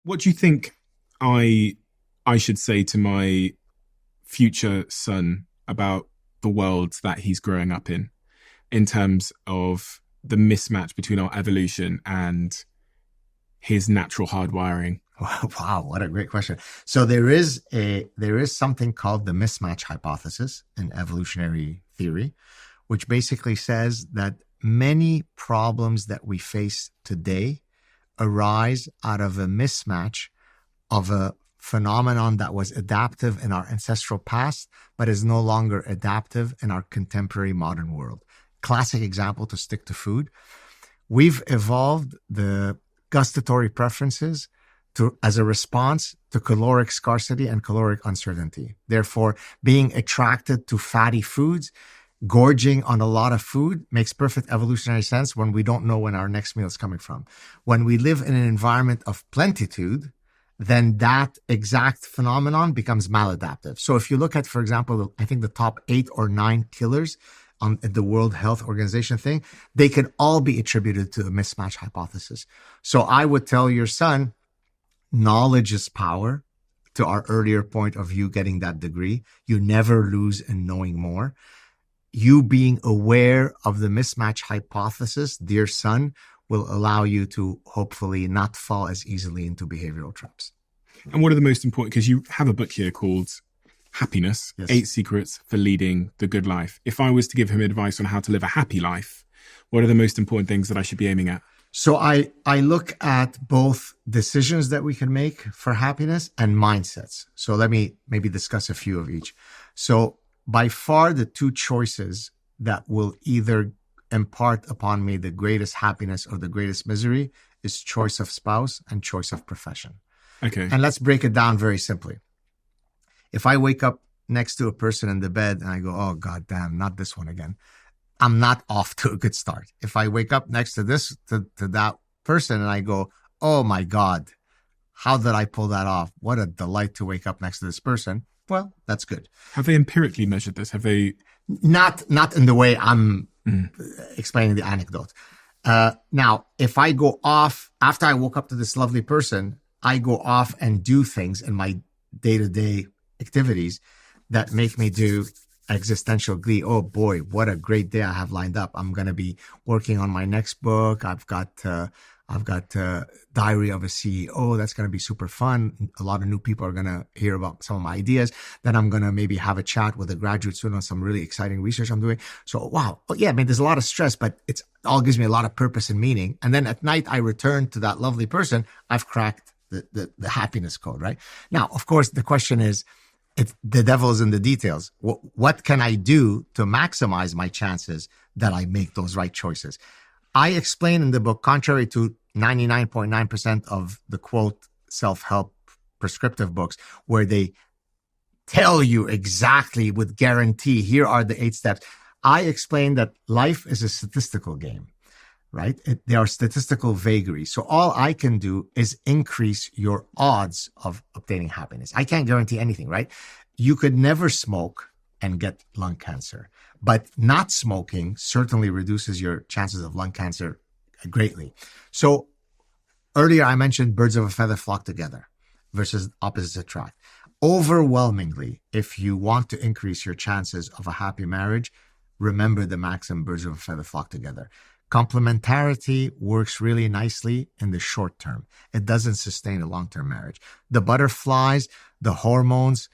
What do you think I should say to my future son about the world that he's growing up in terms of the mismatch between our evolution and his natural hardwiring? Wow, what a great question. So there is something called the mismatch hypothesis in evolutionary theory, which basically says that many problems that we face today arise out of a mismatch of a phenomenon that was adaptive in our ancestral past, but is no longer adaptive in our contemporary modern world. Classic example, to stick to food. We've evolved the gustatory preferences as a response to caloric scarcity and caloric uncertainty. Therefore, being attracted to fatty foods, gorging on a lot of food makes perfect evolutionary sense when we don't know when our next meal is coming from. When we live in an environment of plenitude, then that exact phenomenon becomes maladaptive. So if you look at, for example, I think the top 8 or 9 killers on the World Health Organization thing, they can all be attributed to the mismatch hypothesis. So I would tell your son, knowledge is power. To our earlier point of you getting that degree, you never lose in knowing more. You being aware of the mismatch hypothesis, dear son, will allow you to hopefully not fall as easily into behavioral traps. And what are the most important, because you have a book here called Happiness, Yes. 8 Secrets for Leading the Good Life. If I was to give him advice on how to live a happy life, what are the most important things that I should be aiming at? So I look at both decisions that we can make for happiness and mindsets. So let me maybe discuss a few of each. So by far the 2 choices that will either impart upon me the greatest happiness or the greatest misery is choice of spouse and choice of profession. Okay. And let's break it down very simply. If I wake up next to a person in the bed and I go, oh, God damn, not this one again, I'm not off to a good start. If I wake up next to that person and I go, oh my God, how did I pull that off? What a delight to wake up next to this person. Well, that's good. Have they empirically measured this? Have they? Not in the way I'm explaining the anecdote. Now, if I go off after I woke up to this lovely person, I go off and do things in my day-to-day activities that make me do existential glee. Oh boy, what a great day I have lined up. I'm going to be working on my next book. I've got Diary of a CEO. That's going to be super fun. A lot of new people are going to hear about some of my ideas. Then I'm going to maybe have a chat with a graduate student on some really exciting research I'm doing. So, wow. Oh, yeah, I mean, there's a lot of stress, but it all gives me a lot of purpose and meaning. And then at night, I return to that lovely person. I've cracked the happiness code, right? Now, of course, the question is, the devil is in the details. What can I do to maximize my chances that I make those right choices? I explain in the book, contrary to 99.9% of the quote self-help prescriptive books, where they tell you exactly with guarantee, here are the 8 steps. I explain that life is a statistical game, right? There are statistical vagaries. So all I can do is increase your odds of obtaining happiness. I can't guarantee anything, right? You could never smoke and get lung cancer, but not smoking certainly reduces your chances of lung cancer greatly. So earlier I mentioned birds of a feather flock together versus opposites attract. Overwhelmingly, if you want to increase your chances of a happy marriage, remember the maxim birds of a feather flock together. Complementarity works really nicely in the short term. It doesn't sustain a long-term marriage. The butterflies, the hormones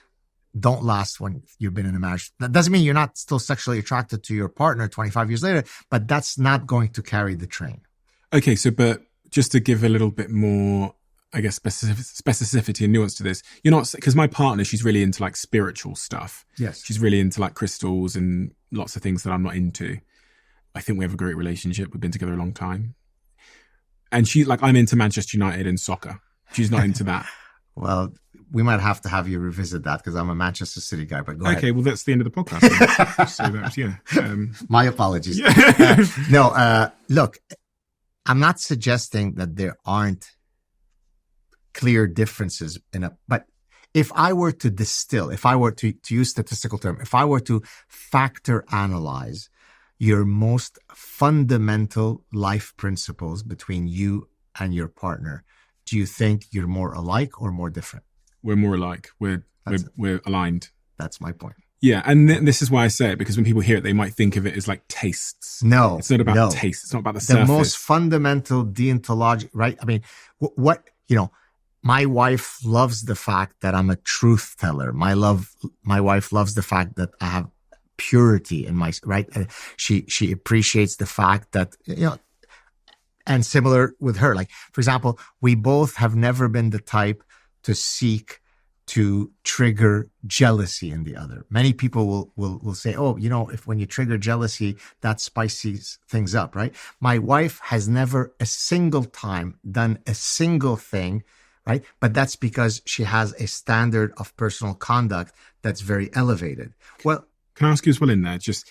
don't last when you've been in a marriage. That doesn't mean you're not still sexually attracted to your partner 25 years later, but that's not going to carry the train. Okay, so but just to give a little bit more, I guess, specificity and nuance to this, you're not, because my partner, she's really into like spiritual stuff. Yes. She's really into like crystals and lots of things that I'm not into. I think we have a great relationship. We've been together a long time. And she, like, I'm into Manchester United and soccer. She's not into that. Well, we might have to have you revisit that because I'm a Manchester City guy, but go ahead. Okay, well, that's the end of the podcast. So that's, yeah. My apologies. Yeah. Look, I'm not suggesting that there aren't clear differences but if I were to distill, if I were to use statistical term, if I were to factor analyze your most fundamental life principles between you and your partner, do you think you're more alike or more different? We're more alike. We're aligned. That's my point. Yeah, and this is why I say it, because when people hear it, they might think of it as like tastes. No, it's not about taste. It's not about the surface. The most fundamental deontology, right? I mean, my wife loves the fact that I'm a truth teller. My wife loves the fact that I have purity in my, right? She appreciates the fact that, and similar with her. Like, for example, we both have never been the type to seek to trigger jealousy in the other. Many people will say, oh, if when you trigger jealousy, that spices things up, right? My wife has never a single time done a single thing, right? But that's because she has a standard of personal conduct that's very elevated. Well, can I ask you as well in there, just,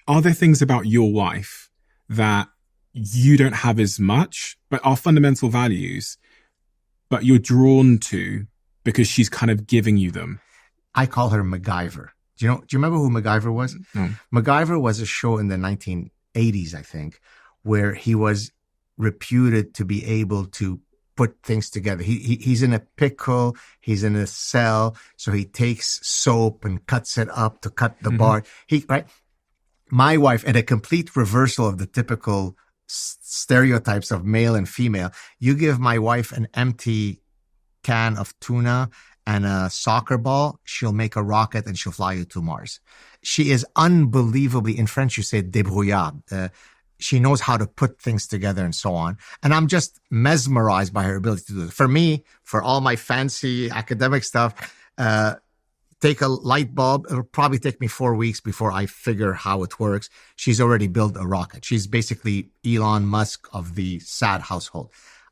are there things about your wife that you don't have as much, but are fundamental values, but you're drawn to because she's kind of giving you them? I call her MacGyver. Do you remember who MacGyver was? No. MacGyver was a show in the 1980s, I think, where he was reputed to be able to put things together. He's in a pickle, he's in a cell, so he takes soap and cuts it up to cut the bar. Right? My wife, at a complete reversal of the typical stereotypes of male and female, you give my wife an empty can of tuna and a soccer ball, she'll make a rocket and she'll fly you to Mars. She is unbelievably, in French you say débrouillard. She knows how to put things together and so on. And I'm just mesmerized by her ability to do it. For me, for all my fancy academic stuff, take a light bulb. It'll probably take me 4 weeks before I figure how it works. She's already built a rocket. She's basically Elon Musk of the Saad household.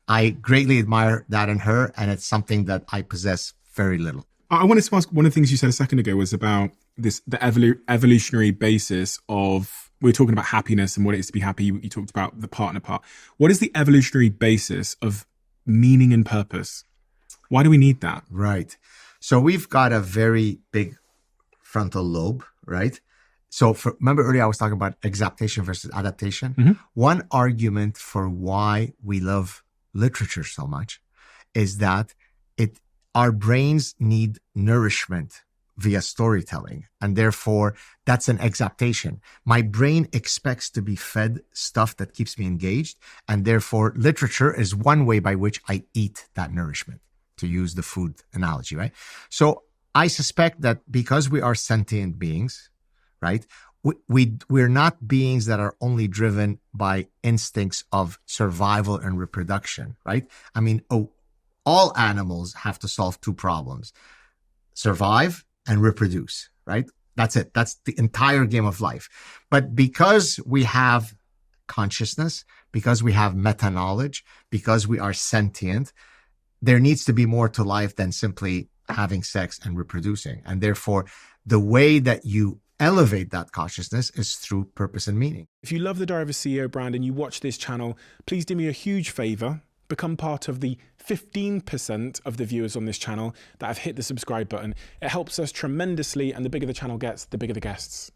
I greatly admire that in her, and it's something that I possess very little. I wanted to ask, one of the things you said a second ago was about the evolutionary basis of, we were talking about happiness and what it is to be happy. You talked about the partner part. What is the evolutionary basis of meaning and purpose? Why do we need that? Right. So we've got a very big frontal lobe, right? So remember earlier I was talking about exaptation versus adaptation. Mm-hmm. One argument for why we love literature so much is that our brains need nourishment via storytelling, and therefore that's an exaptation. My brain expects to be fed stuff that keeps me engaged, and therefore literature is one way by which I eat that nourishment, to use the food analogy, right? So I suspect that because we are sentient beings, right, we're not beings that are only driven by instincts of survival and reproduction, right? I mean, all animals have to solve two problems: survive and reproduce, right? That's it. That's the entire game of life. But because we have consciousness, because we have meta-knowledge, because we are sentient, there needs to be more to life than simply having sex and reproducing. And therefore, the way that you elevate that consciousness is through purpose and meaning. If you love the Diary of a CEO brand and you watch this channel, please do me a huge favor. Become part of the 15% of the viewers on this channel that have hit the subscribe button. It helps us tremendously, and the bigger the channel gets, the bigger the guests.